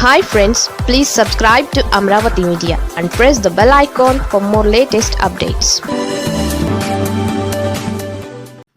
Hi friends, please subscribe to Amravati Media and press the bell icon for more latest updates.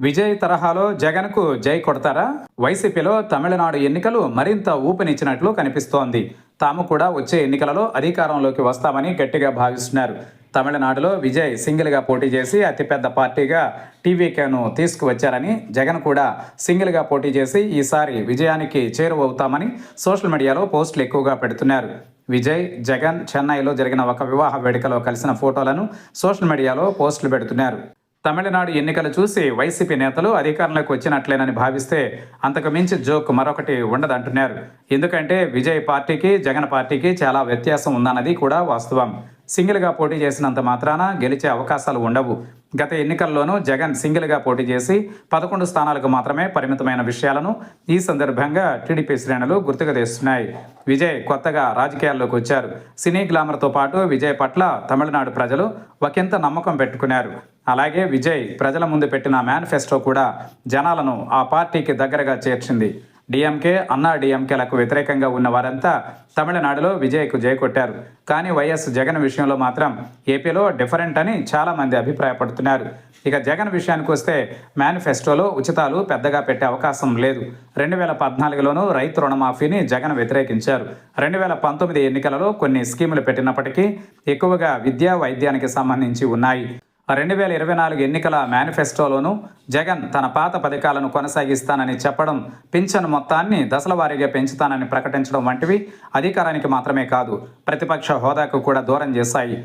Vijay తరహాలో జగన్కు జై కొడతారా? వైసీపీలో తమిళనాడు ఎన్నికలు మరింత ఊపినిచ్చినట్లు కనిపిస్తోంది. తాము కూడా వచ్చే ఎన్నికలలో అధికారంలోకి వస్తామని గట్టిగా భావిస్తున్నారు. తమిళనాడులో విజయ్ సింగిల్గా పోటీ చేసి అతిపెద్ద పార్టీగా టీవీకేను తీసుకువచ్చారని, జగన్ కూడా సింగిల్గా పోటీ చేసి ఈసారి విజయానికి చేరువవుతామని సోషల్ మీడియాలో పోస్టులు ఎక్కువగా పెడుతున్నారు. విజయ్, జగన్ చెన్నైలో జరిగిన ఒక వివాహ వేడుకలో కలిసిన ఫోటోలను సోషల్ మీడియాలో పోస్టులు పెడుతున్నారు. తమిళనాడు ఎన్నికలు చూసి వైసీపీ నేతలు అధికారంలోకి వచ్చినట్లేనని భావిస్తే అంతకు మించి జోక్ మరొకటి ఉండదంటున్నారు. ఎందుకంటే విజయ్ పార్టీకి, జగన్ పార్టీకి చాలా వ్యత్యాసం ఉందన్నది కూడా వాస్తవం. సింగిల్గా పోటీ చేసినంత మాత్రాన గెలిచే అవకాశాలు ఉండవు. గత ఎన్నికల్లోనూ జగన్ సింగిల్గా పోటీ చేసి 11 స్థానాలకు మాత్రమే పరిమితమైన విషయాలను ఈ సందర్భంగా టీడీపీ శ్రేణులు గుర్తుకు తెస్తున్నాయి. విజయ్ కొత్తగా రాజకీయాల్లోకి వచ్చారు. సినీ గ్లామర్తో పాటు విజయ్ పట్ల తమిళనాడు ప్రజలు ఒకంత నమ్మకం పెట్టుకున్నారు. అలాగే విజయ్ ప్రజల ముందు పెట్టిన మేనిఫెస్టో కూడా జనాలను ఆ పార్టీకి దగ్గరగా చేర్చింది. డిఎంకే, అన్నా డిఎంకేలకు వ్యతిరేకంగా ఉన్న వారంతా తమిళనాడులో విజయ్కు జై కొట్టారు. కానీ వైఎస్ జగన్ విషయంలో మాత్రం ఏపీలో డిఫరెంట్ అని చాలామంది అభిప్రాయపడుతున్నారు. ఇక జగన్ విషయానికి వస్తే మేనిఫెస్టోలో ఉచితాలు పెద్దగా పెట్టే అవకాశం లేదు. 2014లోనూ రైతు రుణమాఫీని జగన్ వ్యతిరేకించారు. 2019 ఎన్నికలలో కొన్ని స్కీములు పెట్టినప్పటికీ ఎక్కువగా విద్యా, వైద్యానికి సంబంధించి ఉన్నాయి. 2024 ఎన్నికల మేనిఫెస్టోలోనూ జగన్ తన పాత పథకాలను కొనసాగిస్తానని చెప్పడం, పింఛను మొత్తాన్ని దశల వారీగా పెంచుతానని ప్రకటించడం వంటివి అధికారానికి మాత్రమే కాదు, ప్రతిపక్ష హోదాకు కూడా దూరం చేశాయి.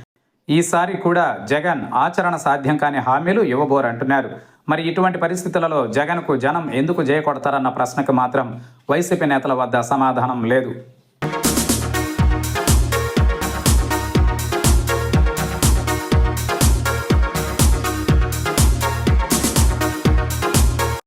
ఈసారి కూడా జగన్ ఆచరణ సాధ్యం కాని హామీలు ఇవ్వబోరంటున్నారు. మరి ఇటువంటి పరిస్థితులలో జగన్కు జనం ఎందుకు జయ కొడతారన్న ప్రశ్నకు మాత్రం వైసీపీ నేతల వద్ద సమాధానం లేదు.